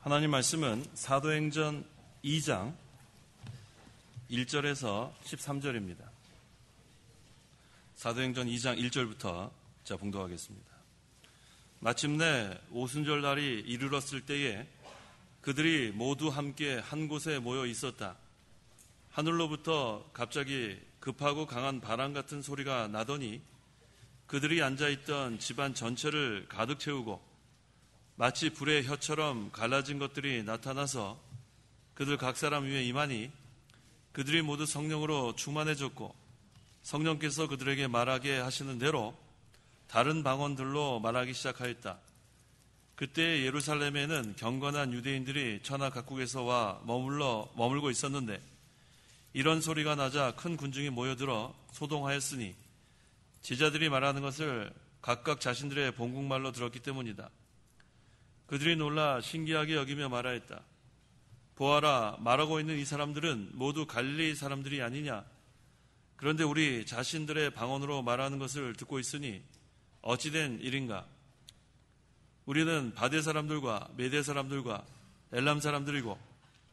하나님 말씀은 사도행전 2장 1절에서 13절입니다. 사도행전 2장 1절부터 제가 봉독하겠습니다. 마침내 오순절 날이 이르렀을 때에 그들이 모두 함께 한 곳에 모여 있었다. 하늘로부터 갑자기 급하고 강한 바람 같은 소리가 나더니 그들이 앉아있던 집안 전체를 가득 채우고 마치 불의 혀처럼 갈라진 것들이 나타나서 그들 각 사람 위에 임하니 그들이 모두 성령으로 충만해졌고 성령께서 그들에게 말하게 하시는 대로 다른 방언들로 말하기 시작하였다. 그때 예루살렘에는 경건한 유대인들이 천하 각국에서 와 머물고 있었는데 이런 소리가 나자 큰 군중이 모여들어 소동하였으니 제자들이 말하는 것을 각각 자신들의 본국말로 들었기 때문이다. 그들이 놀라 신기하게 여기며 말하였다. 보아라, 말하고 있는 이 사람들은 모두 갈릴리 사람들이 아니냐? 그런데 우리 자신들의 방언으로 말하는 것을 듣고 있으니 어찌된 일인가? 우리는 바데 사람들과 메데 사람들과 엘람 사람들이고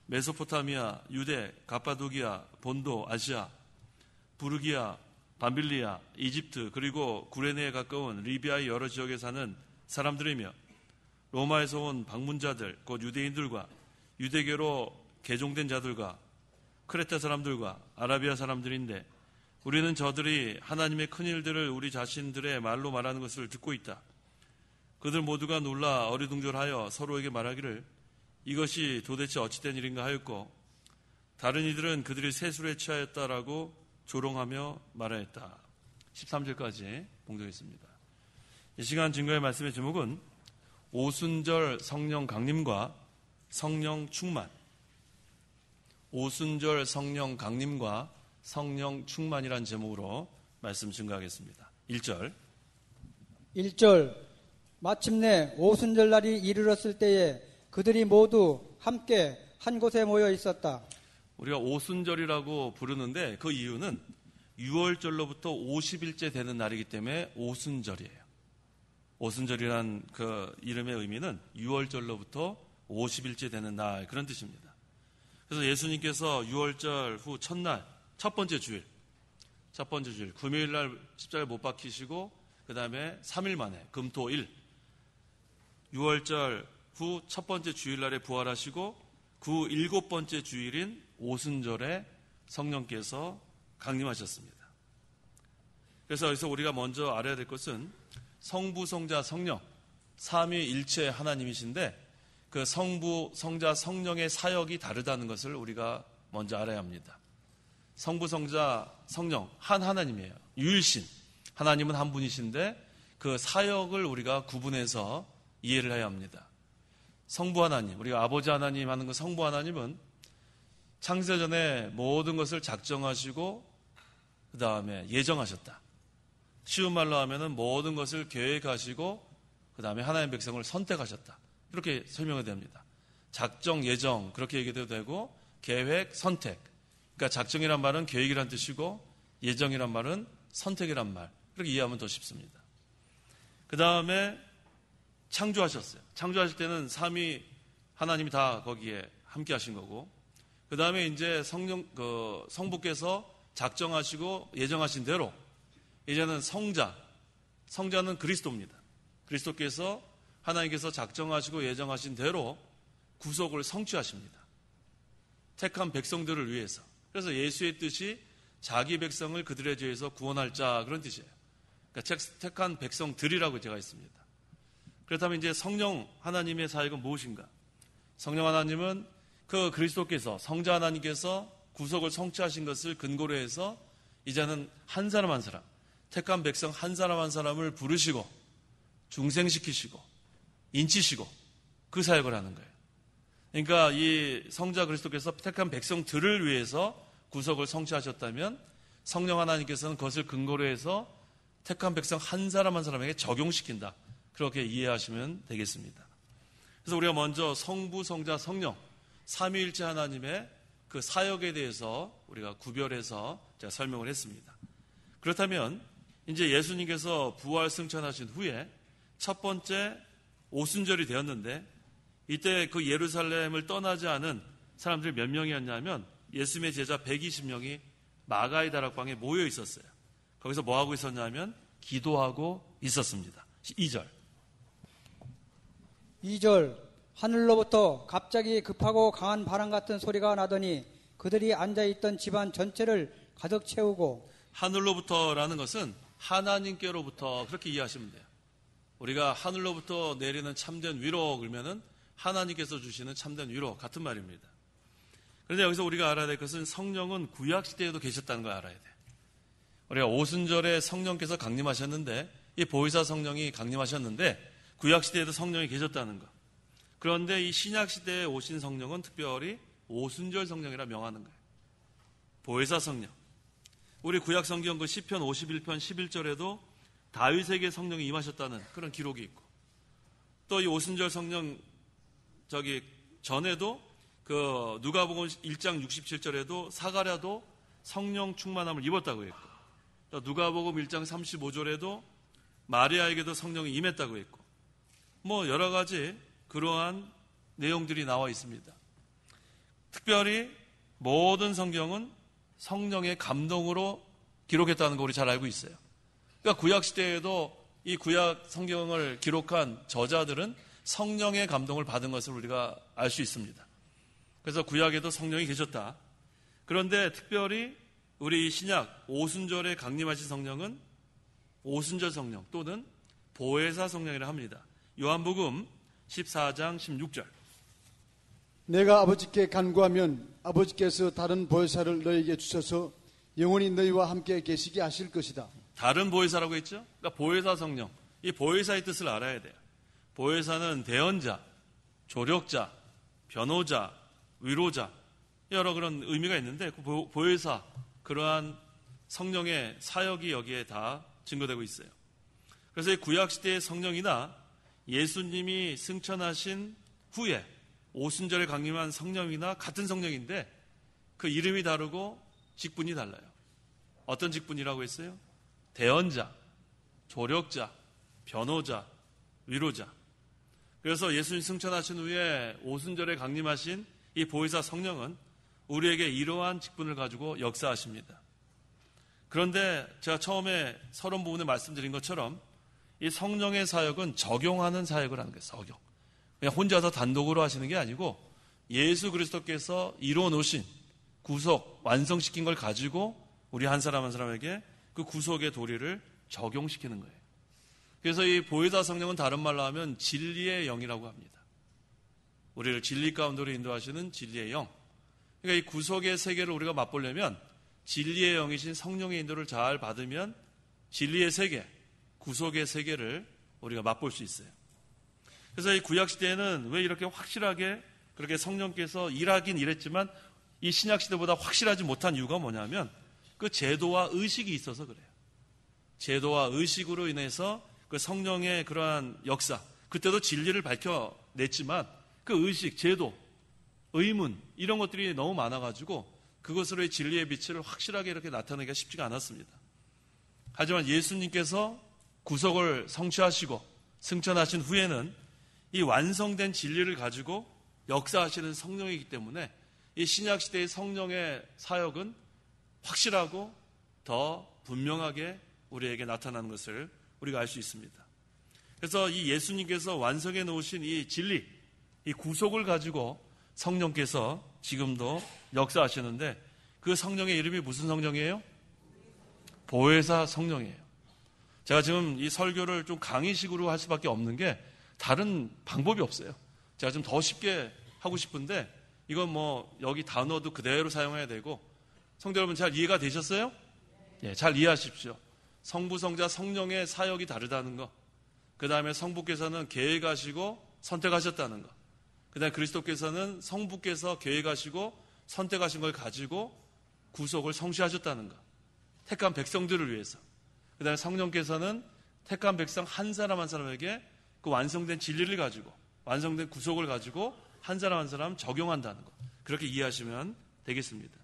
메소포타미아, 유대, 갑바도기아, 본도, 아시아, 부르기아, 밤빌리아, 이집트 그리고 구레네에 가까운 리비아의 여러 지역에 사는 사람들이며 로마에서 온 방문자들 곧 유대인들과 유대교로 개종된 자들과 크레타 사람들과 아라비아 사람들인데 우리는 저들이 하나님의 큰 일들을 우리 자신들의 말로 말하는 것을 듣고 있다. 그들 모두가 놀라 어리둥절하여 서로에게 말하기를 이것이 도대체 어찌된 일인가 하였고 다른 이들은 그들이 세술에 취하였다라고 조롱하며 말하였다. 13절까지 봉독했습니다. 이 시간 증거의 말씀의 제목은 오순절 성령 강림과 성령 충만. 오순절 성령 강림과 성령 충만이란 제목으로 말씀 증거하겠습니다. 1절 마침내 오순절 날이 이르렀을 때에 그들이 모두 함께 한 곳에 모여 있었다. 우리가 오순절이라고 부르는데 그 이유는 6월절로부터 50일째 되는 날이기 때문에 오순절이에요. 오순절이란 그 이름의 의미는 6월절로부터 50일째 되는 날 그런 뜻입니다. 그래서 예수님께서 6월절 후 첫날 첫 번째 주일 금요일날 십자가에 못 박히시고 그 다음에 3일 만에 금토일 6월절 후 첫 번째 주일날에 부활하시고 그 7번째 주일인 오순절에 성령께서 강림하셨습니다. 그래서 여기서 우리가 먼저 알아야 될 것은 성부, 성자, 성령 삼위일체 하나님이신데 그 성부, 성자, 성령의 사역이 다르다는 것을 우리가 먼저 알아야 합니다. 성부, 성자, 성령 한 하나님이에요. 유일신 하나님은 한 분이신데 그 사역을 우리가 구분해서 이해를 해야 합니다. 성부 하나님, 우리가 아버지 하나님 하는 그 성부 하나님은 창세 전에 모든 것을 작정하시고 그 다음에 예정하셨다. 쉬운 말로 하면은 모든 것을 계획하시고 그 다음에 하나님의 백성을 선택하셨다. 이렇게 설명이 됩니다. 작정, 예정 그렇게 얘기해도 되고 계획, 선택. 그러니까 작정이란 말은 계획이란 뜻이고 예정이란 말은 선택이란 말. 그렇게 이해하면 더 쉽습니다. 그 다음에 창조하셨어요. 창조하실 때는 삼위 하나님이 다 거기에 함께 하신 거고 그 다음에 이제 성부께서 작정하시고 예정하신 대로 이제는 성자는 그리스도입니다. 그리스도께서 하나님께서 작정하시고 예정하신 대로 구속을 성취하십니다. 택한 백성들을 위해서. 그래서 예수의 뜻이 자기 백성을 그들의 죄에서 구원할 자 그런 뜻이에요. 그러니까 택한 백성들이라고 제가 있습니다. 그렇다면 이제 성령 하나님의 사역은 무엇인가? 성령 하나님은 그 그리스도께서 성자 하나님께서 구속을 성취하신 것을 근거로 해서 이제는 한 사람 한 사람 택한 백성 한 사람 한 사람을 부르시고 중생시키시고 인치시고 그 사역을 하는 거예요. 그러니까 이 성자 그리스도께서 택한 백성들을 위해서 구속을 성취하셨다면 성령 하나님께서는 그것을 근거로 해서 택한 백성 한 사람 한 사람에게 적용시킨다. 그렇게 이해하시면 되겠습니다. 그래서 우리가 먼저 성부, 성자, 성령 삼위일체 하나님의 그 사역에 대해서 우리가 구별해서 제가 설명을 했습니다. 그렇다면 이제 예수님께서 부활 승천하신 후에 첫 번째 오순절이 되었는데 이때 그 예루살렘을 떠나지 않은 사람들이 몇 명이었냐면 예수님의 제자 120명이 마가의 다락방에 모여 있었어요. 거기서 뭐 하고 있었냐면 기도하고 있었습니다. 2절. 2절 하늘로부터 갑자기 급하고 강한 바람 같은 소리가 나더니 그들이 앉아있던 집안 전체를 가득 채우고. 하늘로부터라는 것은 하나님께로부터 그렇게 이해하시면 돼요. 우리가 하늘로부터 내리는 참된 위로 그러면은 하나님께서 주시는 참된 위로 같은 말입니다. 그런데 여기서 우리가 알아야 될 것은 성령은 구약시대에도 계셨다는 걸 알아야 돼요. 우리가 오순절에 성령께서 강림하셨는데 이 보혜사 성령이 강림하셨는데 구약시대에도 성령이 계셨다는 것. 그런데 이 신약시대에 오신 성령은 특별히 오순절 성령이라 명하는 거예요. 보혜사 성령. 우리 구약 성경 그 시편 51편 11절에도 다윗에게 성령이 임하셨다는 그런 기록이 있고, 또 이 오순절 성령 전에도 그 누가복음 1장 67절에도 사가랴도 성령 충만함을 입었다고 했고, 또 누가복음 1장 35절에도 마리아에게도 성령이 임했다고 했고, 뭐 여러 가지 그러한 내용들이 나와 있습니다. 특별히 모든 성경은 성령의 감동으로 기록했다는 거 우리 잘 알고 있어요. 그러니까 구약시대에도 이 구약 성경을 기록한 저자들은 성령의 감동을 받은 것을 우리가 알 수 있습니다. 그래서 구약에도 성령이 계셨다. 그런데 특별히 우리 신약 오순절에 강림하신 성령은 오순절 성령 또는 보혜사 성령이라 합니다. 요한복음 14장 16절. 내가 아버지께 간구하면 아버지께서 다른 보혜사를 너에게 주셔서 영원히 너희와 함께 계시게 하실 것이다. 다른 보혜사라고 했죠? 그러니까 보혜사 성령. 이 보혜사의 뜻을 알아야 돼요. 보혜사는 대언자, 조력자, 변호자, 위로자, 여러 그런 의미가 있는데 그 보혜사, 그러한 성령의 사역이 여기에 다 증거되고 있어요. 그래서 이 구약시대의 성령이나 예수님이 승천하신 후에 오순절에 강림한 성령이나 같은 성령인데 그 이름이 다르고 직분이 달라요. 어떤 직분이라고 했어요? 대언자, 조력자, 변호자, 위로자. 그래서 예수님 승천하신 후에 오순절에 강림하신 이 보혜사 성령은 우리에게 이러한 직분을 가지고 역사하십니다. 그런데 제가 처음에 서론 부분에 말씀드린 것처럼 이 성령의 사역은 적용하는 사역을 하는 거예요. 적용. 그냥 혼자서 단독으로 하시는 게 아니고 예수 그리스도께서 이루어 놓으신 구속, 완성시킨 걸 가지고 우리 한 사람 한 사람에게 그 구속의 도리를 적용시키는 거예요. 그래서 이 보혜사 성령은 다른 말로 하면 진리의 영이라고 합니다. 우리를 진리 가운데로 인도하시는 진리의 영. 그러니까 이 구속의 세계를 우리가 맛보려면 진리의 영이신 성령의 인도를 잘 받으면 진리의 세계, 구속의 세계를 우리가 맛볼 수 있어요. 그래서 이 구약시대에는 왜 이렇게 확실하게 그렇게 성령께서 일하긴 일했지만 이 신약시대보다 확실하지 못한 이유가 뭐냐면 그 제도와 의식이 있어서 그래요. 제도와 의식으로 인해서 그 성령의 그러한 역사, 그때도 진리를 밝혀냈지만 그 의식, 제도, 의문 이런 것들이 너무 많아가지고 그것으로의 진리의 빛을 확실하게 이렇게 나타내기가 쉽지가 않았습니다. 하지만 예수님께서 구속을 성취하시고 승천하신 후에는 이 완성된 진리를 가지고 역사하시는 성령이기 때문에 이 신약시대의 성령의 사역은 확실하고 더 분명하게 우리에게 나타나는 것을 우리가 알 수 있습니다. 그래서 이 예수님께서 완성해 놓으신 이 진리, 이 구속을 가지고 성령께서 지금도 역사하시는데 그 성령의 이름이 무슨 성령이에요? 보혜사 성령이에요. 제가 지금 이 설교를 좀 강의식으로 할 수밖에 없는 게 다른 방법이 없어요. 제가 좀 더 쉽게 하고 싶은데 이건 뭐 여기 단어도 그대로 사용해야 되고 성도 여러분 잘 이해가 되셨어요? 예, 잘 이해하십시오. 성부, 성자, 성령의 사역이 다르다는 거. 그 다음에 성부께서는 계획하시고 선택하셨다는 거. 그 다음에 그리스도께서는 성부께서 계획하시고 선택하신 걸 가지고 구속을 성취하셨다는 것. 택한 백성들을 위해서. 그 다음에 성령께서는 택한 백성 한 사람 한 사람에게 그 완성된 진리를 가지고 완성된 구속을 가지고 한 사람 적용한다는 것. 그렇게 이해하시면 되겠습니다.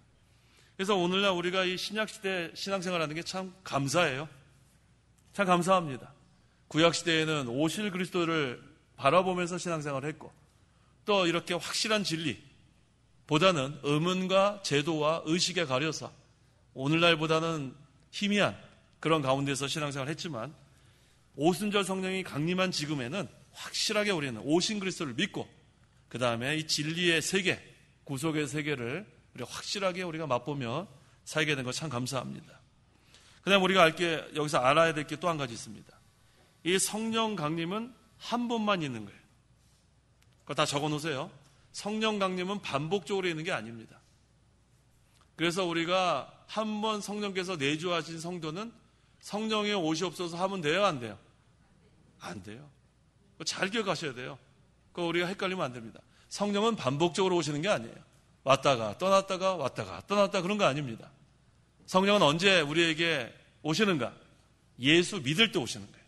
그래서 오늘날 우리가 이 신약시대 신앙생활하는 게 참 감사해요. 참 감사합니다. 구약시대에는 오실 그리스도를 바라보면서 신앙생활을 했고 또 이렇게 확실한 진리보다는 의문과 제도와 의식에 가려서 오늘날보다는 희미한 그런 가운데서 신앙생활을 했지만 오순절 성령이 강림한 지금에는 확실하게 우리는 오신 그리스도를 믿고 그 다음에 이 진리의 세계, 구속의 세계를 우리가 확실하게 우리가 맛보며 살게 된 것 참 감사합니다. 그 다음에 우리가 여기서 알아야 될 게 또 한 가지 있습니다. 이 성령 강림은 한 번만 있는 거예요. 그거 다 적어 놓으세요. 성령 강림은 반복적으로 있는 게 아닙니다. 그래서 우리가 한 번 성령께서 내주하신 성도는 성령의 옷이 없어서 하면 돼요, 안 돼요? 안 돼요. 잘 기억하셔야 돼요. 그거 우리가 헷갈리면 안 됩니다. 성령은 반복적으로 오시는 게 아니에요. 왔다가 떠났다가 왔다가 떠났다가 그런 거 아닙니다. 성령은 언제 우리에게 오시는가? 예수 믿을 때 오시는 거예요.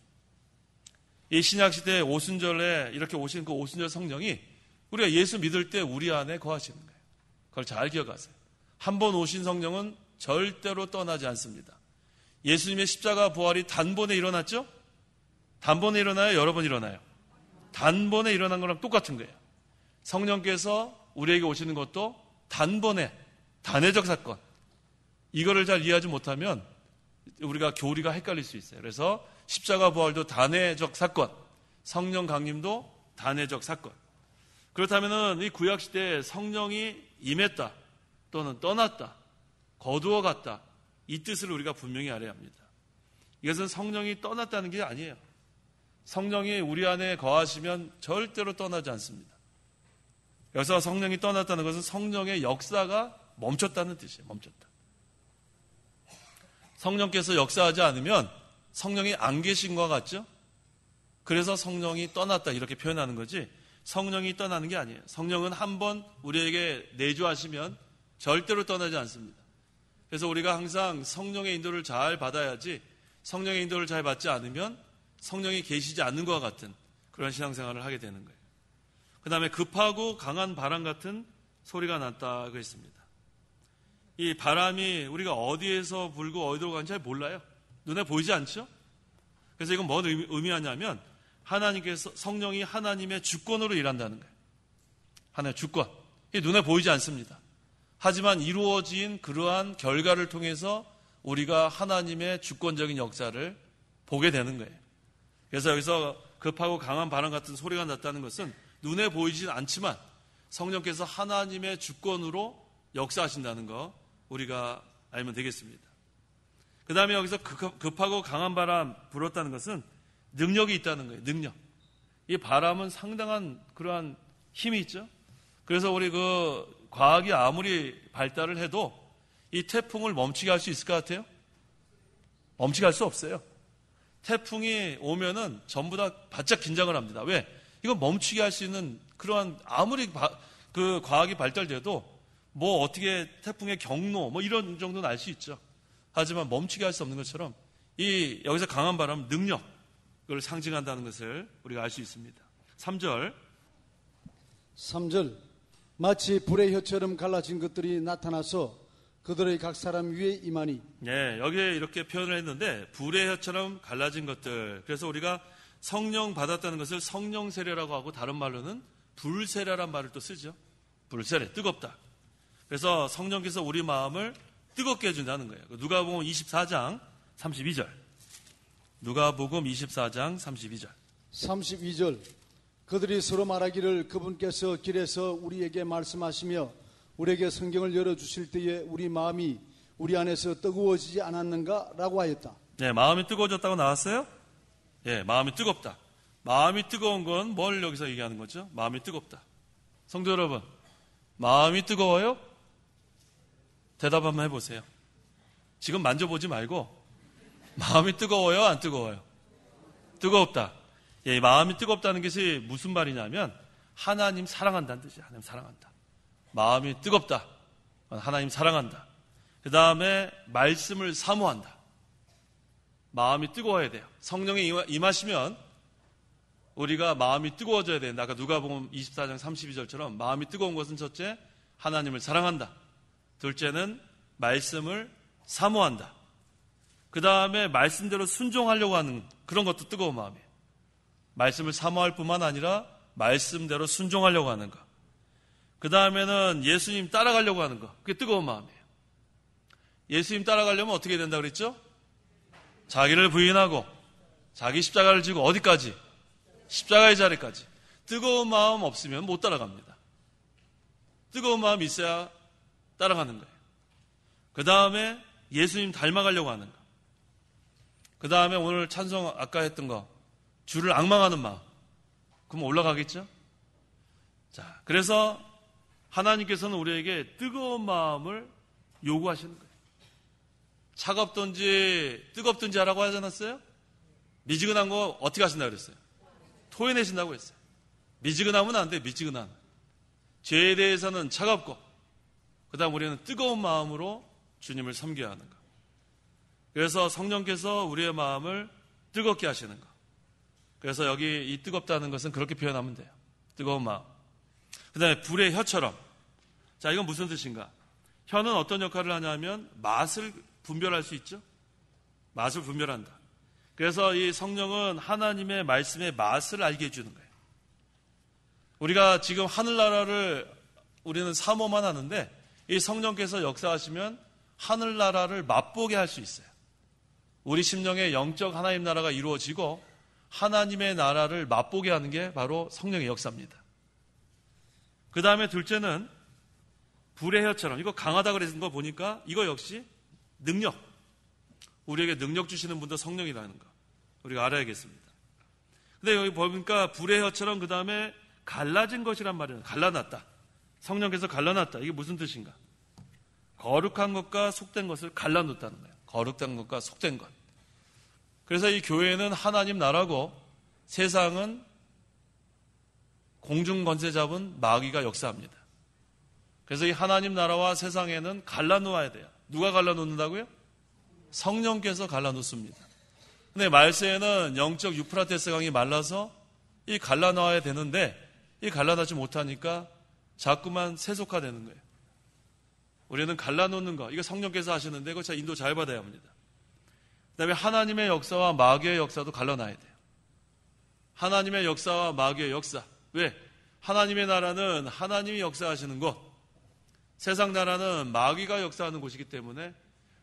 이 신약시대의 오순절에 이렇게 오신 그 오순절 성령이 우리가 예수 믿을 때 우리 안에 거하시는 거예요. 그걸 잘 기억하세요. 한 번 오신 성령은 절대로 떠나지 않습니다. 예수님의 십자가 부활이 단번에 일어났죠? 단번에 일어나요? 여러 번 일어나요? 단번에 일어난 거랑 똑같은 거예요. 성령께서 우리에게 오시는 것도 단번에 단회적 사건. 이거를 잘 이해하지 못하면 우리가 교리가 헷갈릴 수 있어요. 그래서 십자가 부활도 단회적 사건, 성령 강림도 단회적 사건. 그렇다면 이 구약시대에 성령이 임했다 또는 떠났다, 거두어 갔다, 이 뜻을 우리가 분명히 알아야 합니다. 이것은 성령이 떠났다는 게 아니에요. 성령이 우리 안에 거하시면 절대로 떠나지 않습니다. 여기서 성령이 떠났다는 것은 성령의 역사가 멈췄다는 뜻이에요. 멈췄다. 성령께서 역사하지 않으면 성령이 안 계신 것 같죠? 그래서 성령이 떠났다 이렇게 표현하는 거지 성령이 떠나는 게 아니에요. 성령은 한번 우리에게 내주하시면 절대로 떠나지 않습니다. 그래서 우리가 항상 성령의 인도를 잘 받아야지 성령의 인도를 잘 받지 않으면 성령이 계시지 않는 것과 같은 그런 신앙생활을 하게 되는 거예요. 그 다음에 급하고 강한 바람 같은 소리가 났다고 했습니다. 이 바람이 우리가 어디에서 불고 어디로 가는지 잘 몰라요. 눈에 보이지 않죠? 그래서 이건 뭔 의미하냐면 하나님께서 성령이 하나님의 주권으로 일한다는 거예요. 하나님의 주권. 이게 눈에 보이지 않습니다. 하지만 이루어진 그러한 결과를 통해서 우리가 하나님의 주권적인 역사를 보게 되는 거예요. 그래서 여기서 급하고 강한 바람 같은 소리가 났다는 것은 눈에 보이진 않지만 성령께서 하나님의 주권으로 역사하신다는 거 우리가 알면 되겠습니다. 그 다음에 여기서 급하고 강한 바람 불었다는 것은 능력이 있다는 거예요. 능력. 이 바람은 상당한 그러한 힘이 있죠. 그래서 우리 과학이 아무리 발달을 해도 이 태풍을 멈추게 할 수 있을 것 같아요? 멈추게 할 수 없어요. 태풍이 오면은 전부 다 바짝 긴장을 합니다. 왜? 이거 멈추게 할 수 있는 그러한 아무리 과학이 발달돼도 뭐 어떻게 태풍의 경로 뭐 이런 정도는 알 수 있죠. 하지만 멈추게 할 수 없는 것처럼 여기서 강한 바람은 능력을 상징한다는 것을 우리가 알 수 있습니다. 3절 마치 불의 혀처럼 갈라진 것들이 나타나서 그들의 각 사람 위에 임하니. 네, 여기에 이렇게 표현을 했는데 불의 혀처럼 갈라진 것들. 그래서 우리가 성령 받았다는 것을 성령 세례라고 하고 다른 말로는 불세례란 말을 또 쓰죠. 불세례, 뜨겁다. 그래서 성령께서 우리 마음을 뜨겁게 해준다는 거예요. 누가복음 24장 32절. 누가복음 24장 32절. 32절. 그들이 서로 말하기를 그분께서 길에서 우리에게 말씀하시며 우리에게 성경을 열어주실 때에 우리 마음이 우리 안에서 뜨거워지지 않았는가? 라고 하였다. 네, 마음이 뜨거워졌다고 나왔어요? 예, 마음이 뜨겁다. 마음이 뜨거운 건 뭘 여기서 얘기하는 거죠? 마음이 뜨겁다. 성도 여러분, 마음이 뜨거워요? 대답 한번 해보세요. 지금 만져보지 말고 마음이 뜨거워요? 안 뜨거워요? 뜨겁다. 예, 마음이 뜨겁다는 것이 무슨 말이냐면 하나님 사랑한다는 뜻이에요. 하나님 사랑한다. 마음이 뜨겁다. 하나님 사랑한다. 그 다음에 말씀을 사모한다. 마음이 뜨거워야 돼요. 성령이 임하시면 우리가 마음이 뜨거워져야 된다. 아까 누가복음 24장 32절처럼 마음이 뜨거운 것은 첫째, 하나님을 사랑한다. 둘째는 말씀을 사모한다. 그 다음에 말씀대로 순종하려고 하는 그런 것도 뜨거운 마음이에요. 말씀을 사모할 뿐만 아니라 말씀대로 순종하려고 하는 것. 그 다음에는 예수님 따라가려고 하는 것. 그게 뜨거운 마음이에요. 예수님 따라가려면 어떻게 된다 그랬죠? 자기를 부인하고 자기 십자가를 지고 어디까지? 십자가의 자리까지. 뜨거운 마음 없으면 못 따라갑니다. 뜨거운 마음이 있어야 따라가는 거예요. 그 다음에 예수님 닮아가려고 하는 것. 그 다음에 오늘 찬송 아까 했던 거, 주를 앙망하는 마음. 그럼 올라가겠죠? 자, 그래서 하나님께서는 우리에게 뜨거운 마음을 요구하시는 거예요. 차갑든지 뜨겁든지 하라고 하지 않았어요? 미지근한 거 어떻게 하신다고 그랬어요? 토해내신다고 했어요. 미지근하면 안 돼, 미지근한. 죄에 대해서는 차갑고, 그 다음 우리는 뜨거운 마음으로 주님을 섬겨야 하는 것. 그래서 성령께서 우리의 마음을 뜨겁게 하시는 것. 그래서 여기 이 뜨겁다는 것은 그렇게 표현하면 돼요. 뜨거운 마음. 그 다음에 불의 혀처럼. 자, 이건 무슨 뜻인가? 혀는 어떤 역할을 하냐면 맛을 분별할 수 있죠? 맛을 분별한다. 그래서 이 성령은 하나님의 말씀의 맛을 알게 해주는 거예요. 우리가 지금 하늘나라를 우리는 사모만 하는데 이 성령께서 역사하시면 하늘나라를 맛보게 할 수 있어요. 우리 심령의 영적 하나님 나라가 이루어지고 하나님의 나라를 맛보게 하는 게 바로 성령의 역사입니다. 그 다음에 둘째는 불의 혀처럼, 이거 강하다 그랬는 거 보니까 이거 역시 능력, 우리에게 능력 주시는 분도 성령이라는 거 우리가 알아야겠습니다. 근데 여기 보니까 불의 혀처럼 그 다음에 갈라진 것이란 말이에요. 갈라놨다. 성령께서 갈라놨다. 이게 무슨 뜻인가? 거룩한 것과 속된 것을 갈라놓았다는 거예요. 거룩한 것과 속된 것. 그래서 이 교회는 하나님 나라고 세상은 공중 권세 잡은 마귀가 역사합니다. 그래서 이 하나님 나라와 세상에는 갈라놓아야 돼요. 누가 갈라놓는다고요? 성령께서 갈라놓습니다. 근데 말세에는 영적 유프라테스 강이 말라서 이 갈라놔야 되는데 이 갈라놓지 못하니까 자꾸만 세속화되는 거예요. 우리는 갈라놓는 거, 이거 성령께서 하시는데 이거 참 인도 잘 받아야 합니다. 그 다음에 하나님의 역사와 마귀의 역사도 갈라놔야 돼요. 하나님의 역사와 마귀의 역사. 왜? 하나님의 나라는 하나님이 역사하시는 곳, 세상 나라는 마귀가 역사하는 곳이기 때문에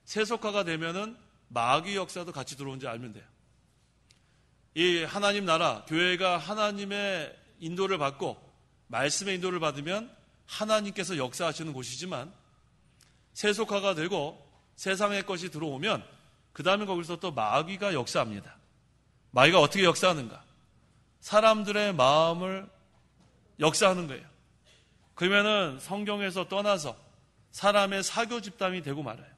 세속화가 되면은 마귀 역사도 같이 들어온지 알면 돼요. 이 하나님 나라, 교회가 하나님의 인도를 받고 말씀의 인도를 받으면 하나님께서 역사하시는 곳이지만 세속화가 되고 세상의 것이 들어오면 그 다음에 거기서 또 마귀가 역사합니다. 마귀가 어떻게 역사하는가? 사람들의 마음을 역사하는 거예요. 그러면은 성경에서 떠나서 사람의 사교 집단이 되고 말아요.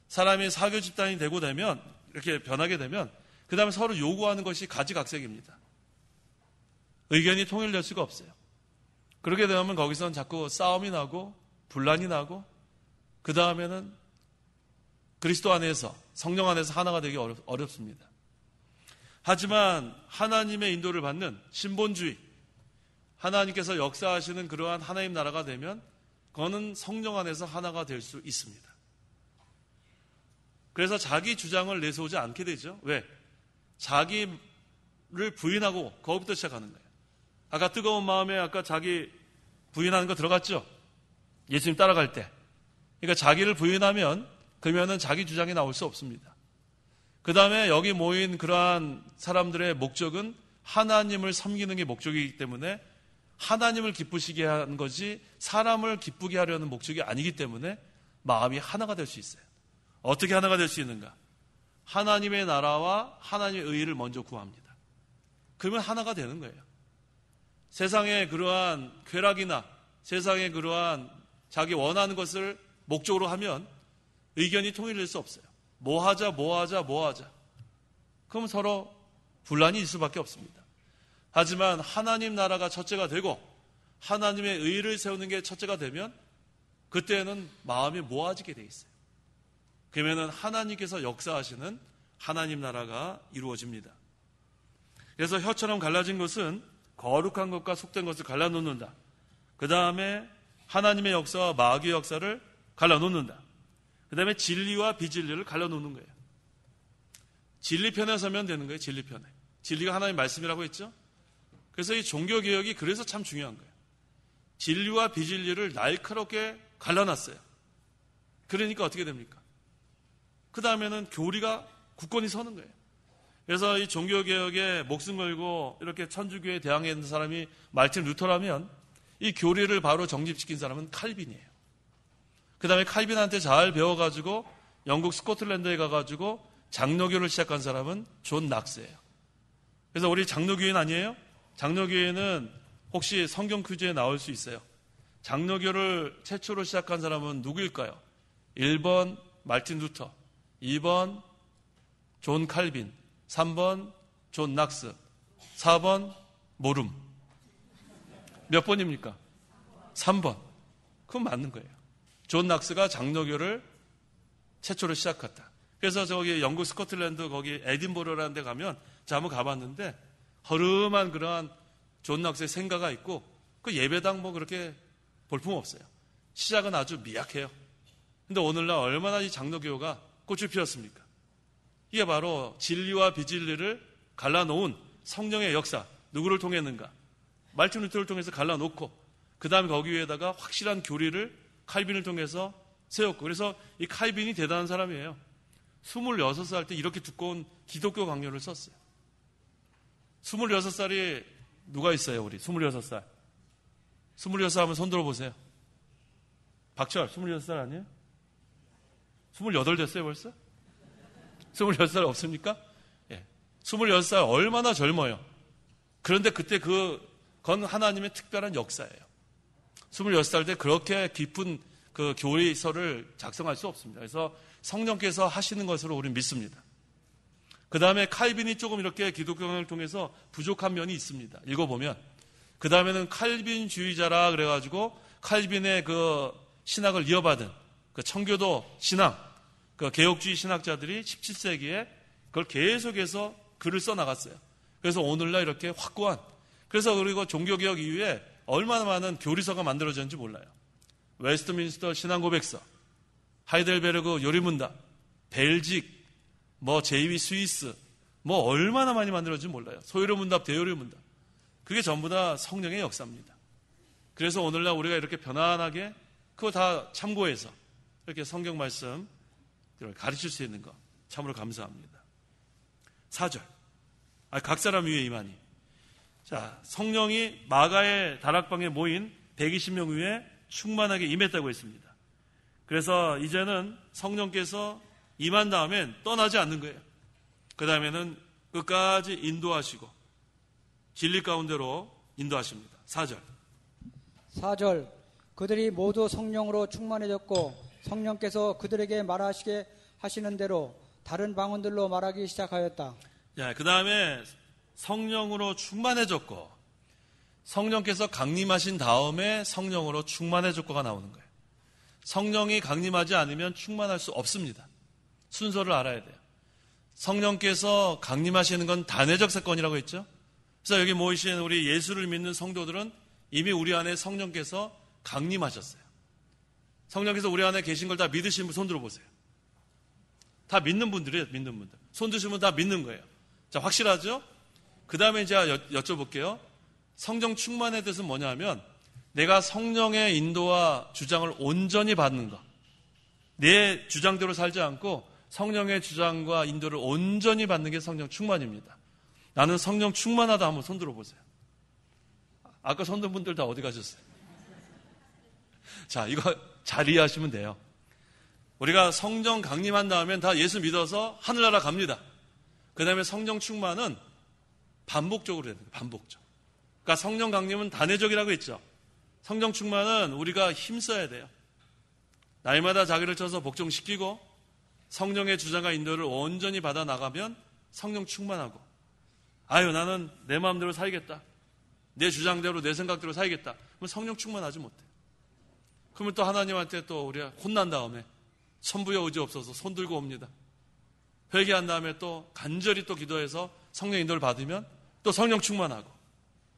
사람이 사교 집단이 되고 되면 이렇게 변하게 되면 그 다음에 서로 요구하는 것이 가지각색입니다. 의견이 통일될 수가 없어요. 그렇게 되면 거기서는 자꾸 싸움이 나고 분란이 나고 그 다음에는 그리스도 안에서 성령 안에서 하나가 되기 어렵습니다. 하지만 하나님의 인도를 받는 신본주의, 하나님께서 역사하시는 그러한 하나님 나라가 되면 그거는 성령 안에서 하나가 될 수 있습니다. 그래서 자기 주장을 내세우지 않게 되죠. 왜? 자기를 부인하고 거기부터 시작하는 거예요. 아까 뜨거운 마음에 아까 자기 부인하는 거 들어갔죠? 예수님 따라갈 때. 그러니까 자기를 부인하면 그러면은 자기 주장이 나올 수 없습니다. 그 다음에 여기 모인 그러한 사람들의 목적은 하나님을 섬기는 게 목적이기 때문에 하나님을 기쁘시게 하는 것이 사람을 기쁘게 하려는 목적이 아니기 때문에 마음이 하나가 될 수 있어요. 어떻게 하나가 될 수 있는가? 하나님의 나라와 하나님의 의의를 먼저 구합니다. 그러면 하나가 되는 거예요. 세상의 그러한 쾌락이나 세상의 그러한 자기 원하는 것을 목적으로 하면 의견이 통일될 수 없어요. 뭐 하자. 그럼 서로 분란이 있을 수밖에 없습니다. 하지만 하나님 나라가 첫째가 되고 하나님의 의의를 세우는 게 첫째가 되면 그때는 마음이 모아지게 돼 있어요. 그러면은 하나님께서 역사하시는 하나님 나라가 이루어집니다. 그래서 혀처럼 갈라진 것은 거룩한 것과 속된 것을 갈라놓는다. 그 다음에 하나님의 역사와 마귀의 역사를 갈라놓는다. 그 다음에 진리와 비진리를 갈라놓는 거예요. 진리 편에 서면 되는 거예요. 진리 편에. 진리가 하나님의 말씀이라고 했죠. 그래서 이 종교개혁이 그래서 참 중요한 거예요. 진리와 비진리를 날카롭게 갈라놨어요. 그러니까 어떻게 됩니까? 그 다음에는 교리가 굳건히 서는 거예요. 그래서 이 종교개혁에 목숨 걸고 이렇게 천주교에 대항했는 사람이 말틴 루터라면 이 교리를 바로 정립시킨 사람은 칼빈이에요. 그 다음에 칼빈한테 잘 배워가지고 영국 스코틀랜드에 가가지고 장로교를 시작한 사람은 존 낙스예요. 그래서 우리 장로교인 아니에요? 장로교회는 혹시 성경 퀴즈에 나올 수 있어요. 장로교를 최초로 시작한 사람은 누구일까요? 1번 말틴 루터, 2번 존 칼빈, 3번 존 낙스, 4번 모름. 몇 번입니까? 3번. 그건 맞는 거예요. 존 낙스가 장로교를 최초로 시작했다. 그래서 저기 영국 스코틀랜드 거기 에딘버러라는 데 가면 제가 한번 가봤는데 허름한 그러한 존 낙스의 생가가 있고 그 예배당 뭐 그렇게 볼품 없어요. 시작은 아주 미약해요. 근데 오늘날 얼마나 이 장로교가 꽃을 피웠습니까? 이게 바로 진리와 비진리를 갈라놓은 성령의 역사. 누구를 통했는가? 말틴 루터를 통해서 갈라놓고 그 다음에 거기 위에다가 확실한 교리를 칼빈을 통해서 세웠고, 그래서 이 칼빈이 대단한 사람이에요. 26살 때 이렇게 두꺼운 기독교 강요를 썼어요. 26살이 누가 있어요, 우리? 26살. 26살 하면 손 들어보세요. 박철, 26살 아니에요? 28 됐어요, 벌써? 26살 없습니까? 예. 26살 얼마나 젊어요. 그런데 그때 그건 하나님의 특별한 역사예요. 26살 때 그렇게 깊은 그 교리서를 작성할 수 없습니다. 그래서 성령께서 하시는 것으로 우리는 믿습니다. 그 다음에 칼빈이 조금 이렇게 기독교를 통해서 부족한 면이 있습니다. 읽어보면 그 다음에는 칼빈주의자라 그래가지고 칼빈의 그 신학을 이어받은 그 청교도 신앙, 그 개혁주의 신학자들이 17세기에 그걸 계속해서 글을 써나갔어요. 그래서 오늘날 이렇게 확고한, 그래서 그리고 종교개혁 이후에 얼마나 많은 교리서가 만들어졌는지 몰라요. 웨스트민스터 신앙고백서, 하이델베르그 요리문답, 벨직, 뭐 제2 스위스, 뭐 얼마나 많이 만들어진지 몰라요. 소요리문답, 대요리문답. 그게 전부 다 성령의 역사입니다. 그래서 오늘날 우리가 이렇게 편안하게 그거 다 참고해서 이렇게 성경 말씀 가르칠 수 있는 것 참으로 감사합니다. 4절. 각 사람 위에 임하니. 자, 성령이 마가의 다락방에 모인 120명 위에 충만하게 임했다고 했습니다. 그래서 이제는 성령께서 임한 다음엔 떠나지 않는 거예요. 그 다음에는 끝까지 인도하시고 진리 가운데로 인도하십니다. 4절. 4절. 그들이 모두 성령으로 충만해졌고 성령께서 그들에게 말하시게 하시는 대로 다른 방언들로 말하기 시작하였다. 그 다음에 성령으로 충만해졌고 성령께서 강림하신 다음에 성령으로 충만해졌고가 나오는 거예요. 성령이 강림하지 않으면 충만할 수 없습니다. 순서를 알아야 돼요. 성령께서 강림하시는 건 단회적 사건이라고 했죠. 그래서 여기 모이신 우리 예수를 믿는 성도들은 이미 우리 안에 성령께서 강림하셨어요. 성령께서 우리 안에 계신 걸 다 믿으시는 분 손 들어보세요. 다 믿는 분들이에요. 믿는 분들. 손 드시면 다 믿는 거예요. 자, 확실하죠? 그 다음에 이제 여쭤볼게요. 성령 충만의 뜻은 뭐냐면 내가 성령의 인도와 주장을 온전히 받는 것. 내 주장대로 살지 않고 성령의 주장과 인도를 온전히 받는 게 성령 충만입니다. 나는 성령 충만하다 한번 손 들어보세요. 아까 손 든 분들 다 어디 가셨어요? 자, 이거 잘 이해하시면 돼요. 우리가 성령 강림한 다음엔 다 예수 믿어서 하늘나라 갑니다. 그 다음에 성령 충만은 반복적으로 되는 거예요. 반복적. 그러니까 성령 강림은 단회적이라고 했죠. 성령 충만은 우리가 힘써야 돼요. 날마다 자기를 쳐서 복종시키고 성령의 주장과 인도를 온전히 받아 나가면 성령 충만하고, 나는 내 마음대로 살겠다. 내 주장대로 내 생각대로 살겠다. 그럼 성령 충만하지 못해. 그러면 또 하나님한테 또 우리가 혼난 다음에 천부의 의지 없어서 손 들고 옵니다. 회개한 다음에 또 간절히 또 기도해서 성령 인도를 받으면 또 성령 충만하고,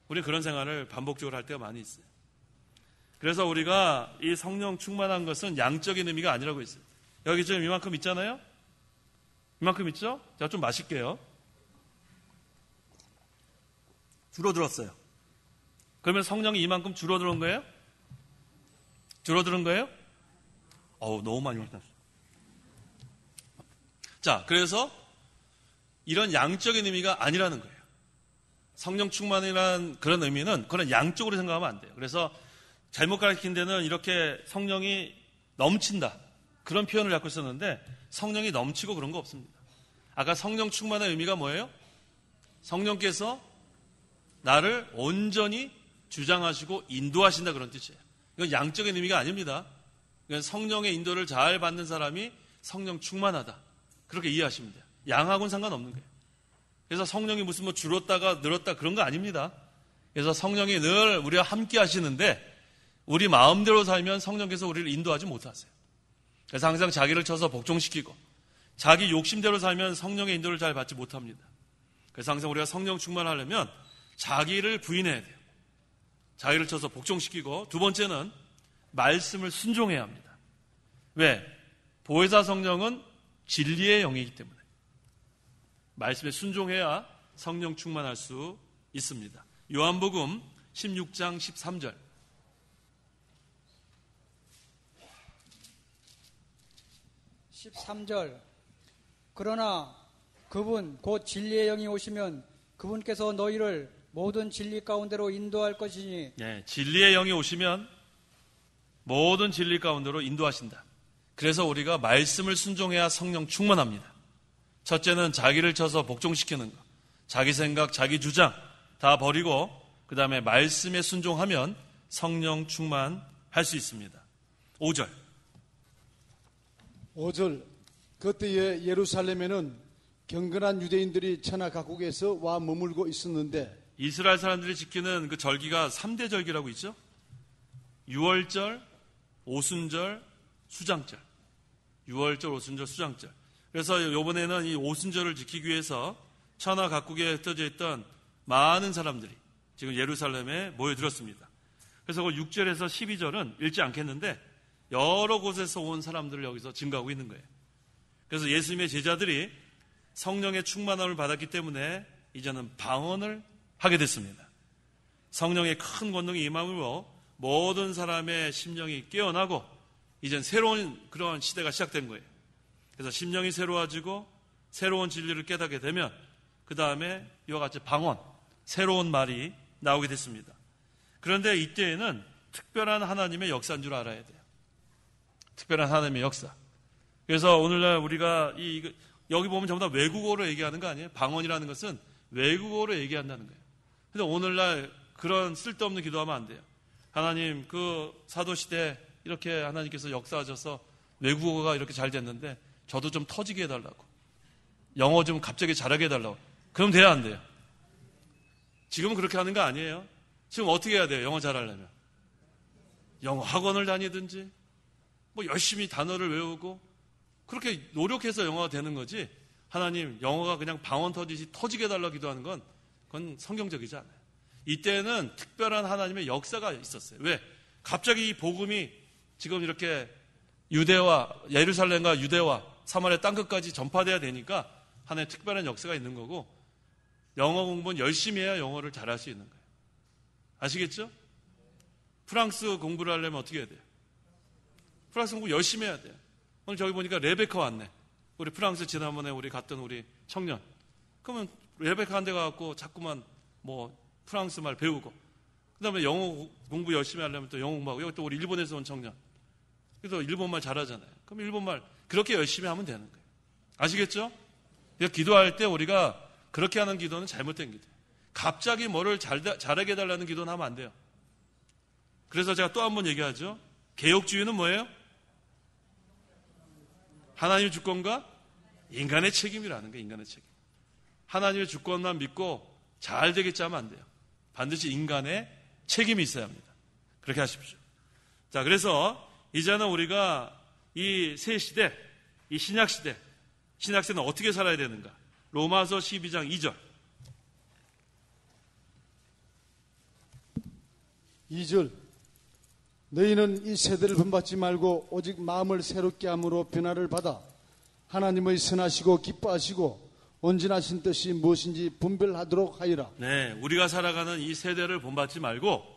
우리 그런 생활을 반복적으로 할 때가 많이 있어요. 그래서 우리가 이 성령 충만한 것은 양적인 의미가 아니라고 했어요. 여기 지금 이만큼 있잖아요. 이만큼 있죠? 제가 좀 마실게요. 줄어들었어요. 그러면 성령이 이만큼 줄어드는 거예요? 줄어드는 거예요? 너무 많이 올랐어. 자, 그래서 이런 양적인 의미가 아니라는 거예요. 성령 충만이라는 그런 의미는 그런 양쪽으로 생각하면 안 돼요. 그래서 잘못 가르친 데는 이렇게 성령이 넘친다, 그런 표현을 갖고 있었는데 성령이 넘치고 그런 거 없습니다. 아까 성령 충만의 의미가 뭐예요? 성령께서 나를 온전히 주장하시고 인도하신다, 그런 뜻이에요. 이건 양적인 의미가 아닙니다. 이건 성령의 인도를 잘 받는 사람이 성령 충만하다, 그렇게 이해하시면 돼요. 양하고는 상관없는 거예요. 그래서 성령이 무슨 뭐 줄었다가 늘었다 그런 거 아닙니다. 그래서 성령이 늘 우리와 함께 하시는데 우리 마음대로 살면 성령께서 우리를 인도하지 못하세요. 그래서 항상 자기를 쳐서 복종시키고 자기 욕심대로 살면 성령의 인도를 잘 받지 못합니다. 그래서 항상 우리가 성령 충만하려면 자기를 부인해야 돼요. 자기를 쳐서 복종시키고, 두 번째는 말씀을 순종해야 합니다. 왜? 보혜사 성령은 진리의 영이기 때문에 말씀에 순종해야 성령 충만할 수 있습니다. 요한복음 16장 13절. 그러나 그분 곧 진리의 영이 오시면 그분께서 너희를 모든 진리 가운데로 인도할 것이니. 네, 진리의 영이 오시면 모든 진리 가운데로 인도하신다. 그래서 우리가 말씀을 순종해야 성령 충만합니다. 첫째는 자기를 쳐서 복종시키는 것, 자기 생각, 자기 주장 다 버리고 그 다음에 말씀에 순종하면 성령 충만할 수 있습니다. 5절. 그때에 예루살렘에는 경건한 유대인들이 천하 각국에서 와 머물고 있었는데, 이스라엘 사람들이 지키는 그 절기가 3대 절기라고 있죠. 유월절, 오순절, 수장절. 유월절, 오순절, 수장절. 그래서 이번에는 이 오순절을 지키기 위해서 천하 각국에 흩어져 있던 많은 사람들이 지금 예루살렘에 모여들었습니다. 그래서 그 6절에서 12절은 읽지 않겠는데 여러 곳에서 온 사람들을 여기서 증거하고 있는 거예요. 그래서 예수님의 제자들이 성령의 충만함을 받았기 때문에 이제는 방언을 하게 됐습니다. 성령의 큰 권능이 임함으로 모든 사람의 심령이 깨어나고 이젠 새로운 그런 시대가 시작된 거예요. 그래서 심령이 새로워지고 새로운 진리를 깨닫게 되면 그 다음에 이와 같이 방언, 새로운 말이 나오게 됐습니다. 그런데 이때에는 특별한 하나님의 역사인 줄 알아야 돼요. 특별한 하나님의 역사. 그래서 오늘날 우리가 여기 보면 전부 다 외국어로 얘기하는 거 아니에요? 방언이라는 것은 외국어로 얘기한다는 거예요. 근데 오늘날 그런 쓸데없는 기도하면 안 돼요. 하나님, 그 사도시대 이렇게 하나님께서 역사하셔서 외국어가 이렇게 잘 됐는데 저도 좀 터지게 해달라고, 영어 좀 갑자기 잘하게 해달라고. 그럼 돼야 안 돼요? 지금은 그렇게 하는 거 아니에요. 지금 어떻게 해야 돼요? 영어 잘하려면 영어 학원을 다니든지 뭐 열심히 단어를 외우고 그렇게 노력해서 영어가 되는 거지, 하나님 영어가 그냥 방언 터지게 해달라고 기도하는 건 그건 성경적이지 않아요. 이때는 특별한 하나님의 역사가 있었어요. 왜? 갑자기 이 복음이 지금 이렇게 예루살렘과 유대와 사마리아 땅끝까지 전파돼야 되니까 하나의 특별한 역사가 있는 거고, 영어 공부는 열심히 해야 영어를 잘할 수 있는 거예요. 아시겠죠? 프랑스 공부를 하려면 어떻게 해야 돼요? 프랑스 공부 열심히 해야 돼요. 오늘 저기 보니까 레베카 왔네. 우리 프랑스 지난번에 우리 갔던 우리 청년. 그러면 레베카 한 데 가갖고 자꾸만 뭐 프랑스 말 배우고, 그 다음에 영어 공부 열심히 하려면 또 영어 공부하고, 여기 또 우리 일본에서 온 청년. 그래서 일본말 잘하잖아요. 그럼 일본말 그렇게 열심히 하면 되는 거예요. 아시겠죠? 기도할 때 우리가 그렇게 하는 기도는 잘못된 기도예요. 갑자기 뭐를 잘하게 해달라는 기도는 하면 안 돼요. 그래서 제가 또 한 번 얘기하죠. 개혁주의는 뭐예요? 하나님의 주권과 인간의 책임이라는 거예요. 인간의 책임. 하나님의 주권만 믿고 잘 되겠지 하면 안 돼요. 반드시 인간의 책임이 있어야 합니다. 그렇게 하십시오. 자, 그래서 이제는 우리가 이 새 시대, 이 신약 시대는 어떻게 살아야 되는가? 로마서 12장 2절. 2절. 너희는 이 세대를 본받지 말고 오직 마음을 새롭게 함으로 변화를 받아 하나님의 선하시고 기뻐하시고 온전하신 뜻이 무엇인지 분별하도록 하리라. 네, 우리가 살아가는 이 세대를 본받지 말고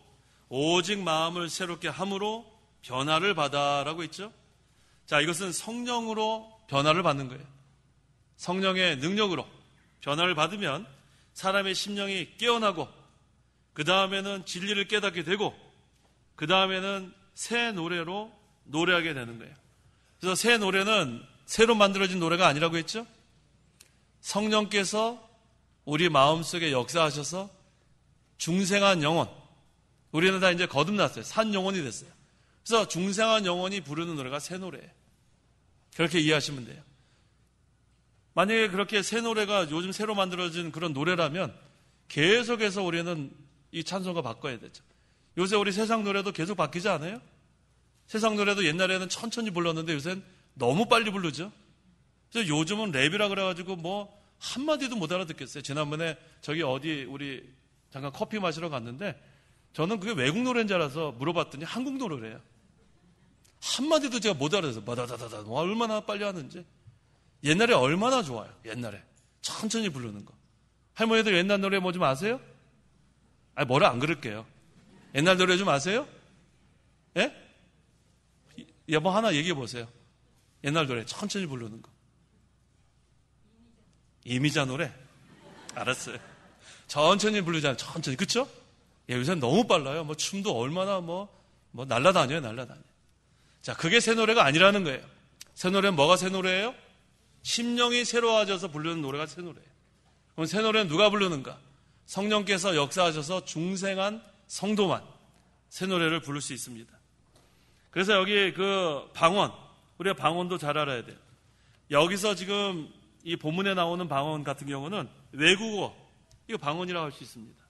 오직 마음을 새롭게 함으로 변화를 받아라고 있죠. 자, 이것은 성령으로 변화를 받는 거예요. 성령의 능력으로 변화를 받으면 사람의 심령이 깨어나고 그 다음에는 진리를 깨닫게 되고 그 다음에는 새 노래로 노래하게 되는 거예요. 그래서 새 노래는 새로 만들어진 노래가 아니라고 했죠. 성령께서 우리 마음속에 역사하셔서 중생한 영혼, 우리는 다 이제 거듭났어요. 산 영혼이 됐어요. 그래서 중생한 영혼이 부르는 노래가 새 노래예요. 그렇게 이해하시면 돼요. 만약에 그렇게 새 노래가 요즘 새로 만들어진 그런 노래라면 계속해서 우리는 이 찬송가 바꿔야 되죠. 요새 우리 세상 노래도 계속 바뀌지 않아요? 세상 노래도 옛날에는 천천히 불렀는데 요새는 너무 빨리 부르죠. 그래서 요즘은 랩이라 그래가지고 뭐 한마디도 못 알아듣겠어요. 지난번에 저기 어디 우리 잠깐 커피 마시러 갔는데 저는 그게 외국 노래인 줄 알아서 물어봤더니 한국 노래래요. 한마디도 제가 못 알아듣어요. 마다다다다 얼마나 빨리 하는지. 옛날에 얼마나 좋아요. 옛날에 천천히 부르는 거. 할머니들 옛날 노래 뭐 좀 아세요? 아니 뭐라 안 그럴게요. 옛날 노래 좀 아세요? 예? 뭐 하나 얘기해 보세요. 옛날 노래 천천히 부르는 거. 이미자 노래? 알았어요. 천천히 부르잖아요. 천천히. 그쵸? 예, 요새는 너무 빨라요. 뭐 춤도 얼마나 뭐 날라다녀요. 날라다녀. 자, 그게 새 노래가 아니라는 거예요. 새 노래는 뭐가 새 노래예요? 심령이 새로워져서 부르는 노래가 새 노래예요. 그럼 새 노래는 누가 부르는가? 성령께서 역사하셔서 중생한 성도만 새 노래를 부를 수 있습니다. 그래서 여기 그 방언, 우리가 방언도 잘 알아야 돼요. 여기서 지금 이 본문에 나오는 방언 같은 경우는 외국어, 이거 방언이라고 할 수 있습니다.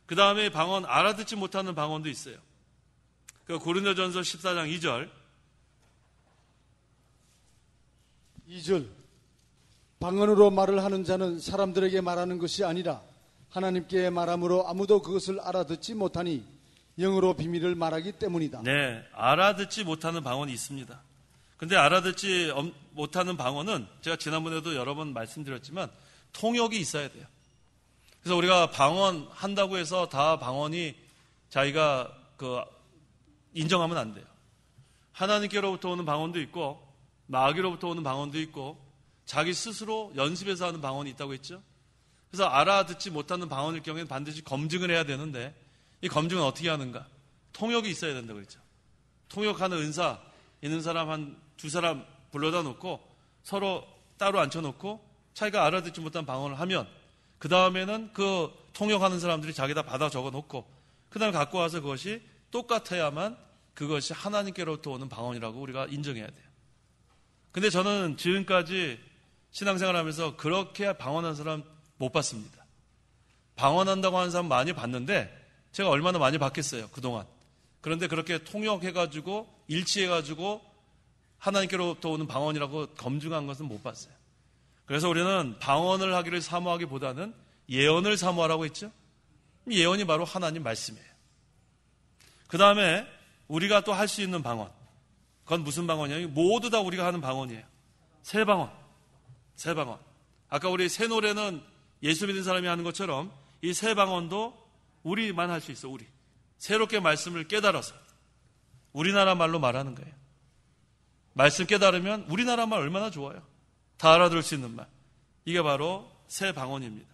그 다음에 방언, 알아듣지 못하는 방언도 있어요. 그 고린도전서 14장 2절. 2절. 방언으로 말을 하는 자는 사람들에게 말하는 것이 아니라 하나님께 말함으로 아무도 그것을 알아듣지 못하니 영으로 비밀을 말하기 때문이다. 네, 알아듣지 못하는 방언이 있습니다. 근데 알아듣지 못하는 방언은 제가 지난번에도 여러 번 말씀드렸지만 통역이 있어야 돼요. 그래서 우리가 방언 한다고 해서 다 방언이 자기가 인정하면 안 돼요. 하나님께로부터 오는 방언도 있고 마귀로부터 오는 방언도 있고 자기 스스로 연습해서 하는 방언이 있다고 했죠. 그래서 알아듣지 못하는 방언일 경우에는 반드시 검증을 해야 되는데 이 검증은 어떻게 하는가? 통역이 있어야 된다고 그랬죠. 통역하는 은사 있는 사람 한 두 사람 불러다 놓고 서로 따로 앉혀놓고 자기가 알아듣지 못한 방언을 하면 그 다음에는 그 통역하는 사람들이 자기다 받아 적어놓고 그 다음에 갖고 와서 그것이 똑같아야만 그것이 하나님께로부터 오는 방언이라고 우리가 인정해야 돼요. 근데 저는 지금까지 신앙생활하면서 그렇게 방언한 사람 못 봤습니다. 방언한다고 하는 사람 많이 봤는데 제가 얼마나 많이 봤겠어요, 그동안. 그런데 그렇게 통역해가지고 일치해가지고 하나님께로부터 오는 방언이라고 검증한 것은 못 봤어요. 그래서 우리는 방언을 하기를 사모하기보다는 예언을 사모하라고 했죠. 예언이 바로 하나님 말씀이에요. 그 다음에 우리가 또 할 수 있는 방언. 그건 무슨 방언이에요? 모두 다 우리가 하는 방언이에요. 새 방언. 새 방언. 아까 우리 새 노래는 예수 믿는 사람이 하는 것처럼 이 새 방언도 우리만 할 수 있어. 우리. 새롭게 말씀을 깨달아서 우리나라 말로 말하는 거예요. 말씀 깨달으면 우리나라 말 얼마나 좋아요. 다 알아들을 수 있는 말. 이게 바로 새 방언입니다.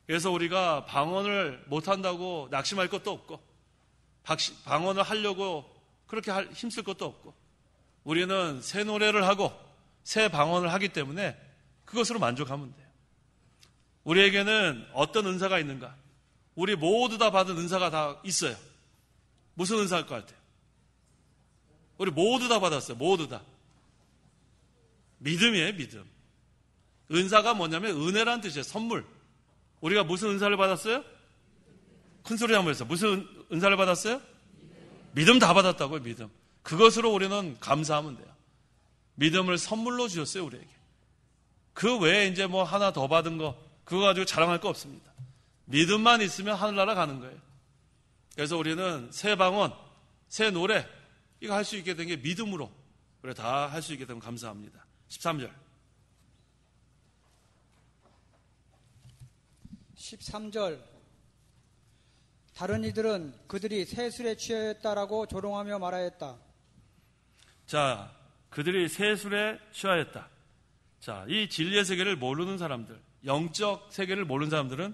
그래서 우리가 방언을 못한다고 낙심할 것도 없고 방언을 하려고 그렇게 힘쓸 것도 없고 우리는 새 노래를 하고 새 방언을 하기 때문에 그것으로 만족하면 돼요. 우리에게는 어떤 은사가 있는가? 우리 모두 다 받은 은사가 다 있어요. 무슨 은사일 것 같아요? 우리 모두 다 받았어요. 모두 다. 믿음이에요, 믿음. 은사가 뭐냐면 은혜란 뜻이에요. 선물. 우리가 무슨 은사를 받았어요? 큰 소리 한번 해서 무슨 은사를 받았어요? 믿음 다 받았다고요, 믿음. 그것으로 우리는 감사하면 돼요. 믿음을 선물로 주셨어요, 우리에게. 그 외에 이제 뭐 하나 더 받은 거, 그거 가지고 자랑할 거 없습니다. 믿음만 있으면 하늘나라 가는 거예요. 그래서 우리는 새 방언, 새 노래, 이거 할 수 있게 된 게 믿음으로, 그래, 다 할 수 있게 되면 감사합니다. 13절. 13절. 다른 이들은 그들이 새 술에 취하였다라고 조롱하며 말하였다. 자, 그들이 새 술에 취하였다. 자, 이 진리의 세계를 모르는 사람들, 영적 세계를 모르는 사람들은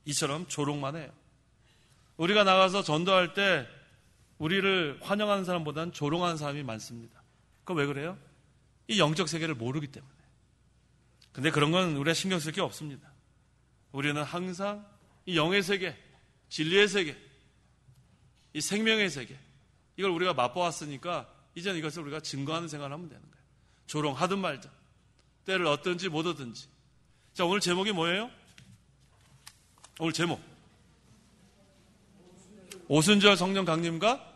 이처럼 조롱만 해요. 우리가 나가서 전도할 때 우리를 환영하는 사람보다는 조롱하는 사람이 많습니다. 그거 왜 그래요? 이 영적 세계를 모르기 때문에. 근데 그런 건 우리가 신경 쓸 게 없습니다. 우리는 항상 이 영의 세계, 진리의 세계, 이 생명의 세계, 이걸 우리가 맛보았으니까 이제는 이것을 우리가 증거하는 생활을 하면 되는 거예요. 조롱하든 말든, 때를 얻든지 못 얻든지. 자, 오늘 제목이 뭐예요? 오늘 제목. 오순절 성령 강림과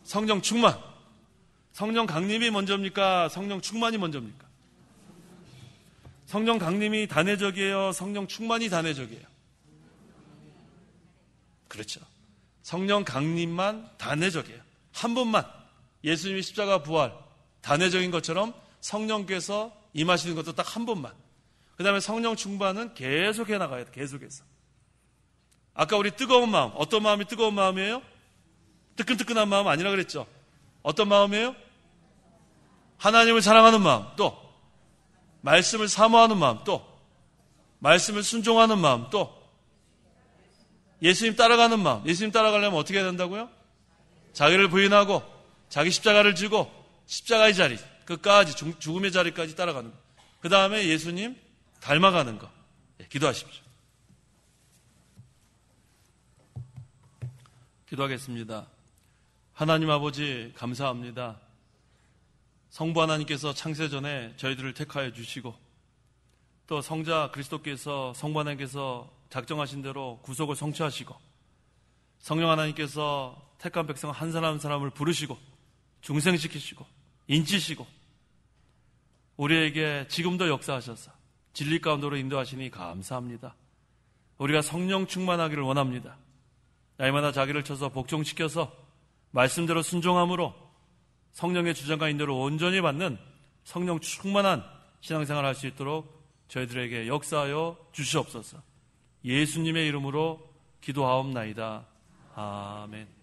성령 충만. 성령 강림이 먼저입니까? 성령 충만이 먼저입니까? 성령 강림이 단회적이에요? 성령 충만이 단회적이에요? 그렇죠. 성령 강림만 단회적이에요. 한 분만. 예수님이 십자가 부활, 단회적인 것처럼 성령께서 임하시는 것도 딱 한 분만. 그 다음에 성령 충만은 계속해 나가야 돼. 계속해서. 아까 우리 뜨거운 마음, 어떤 마음이 뜨거운 마음이에요? 뜨끈뜨끈한 마음 아니라 그랬죠. 어떤 마음이에요? 하나님을 사랑하는 마음, 또 말씀을 사모하는 마음, 또 말씀을 순종하는 마음, 또 예수님 따라가는 마음. 예수님 따라가려면 어떻게 해야 된다고요? 자기를 부인하고 자기 십자가를 지고 십자가의 자리, 끝까지 죽음의 자리까지 따라가는 거. 그 다음에 예수님 닮아가는 거. 기도하십시오. 기도하겠습니다. 하나님 아버지 감사합니다. 성부 하나님께서 창세전에 저희들을 택하여 주시고 또 성자 그리스도께서 성부 하나님께서 작정하신 대로 구속을 성취하시고 성령 하나님께서 택한 백성 한 사람 한 사람을 부르시고 중생시키시고 인치시고 우리에게 지금도 역사하셔서 진리 가운데로 인도하시니 감사합니다. 우리가 성령 충만하기를 원합니다. 날마다 자기를 쳐서 복종시켜서 말씀대로 순종함으로 성령의 주장과 인도를 온전히 받는 성령 충만한 신앙생활을 할 수 있도록 저희들에게 역사하여 주시옵소서. 예수님의 이름으로 기도하옵나이다. 아멘.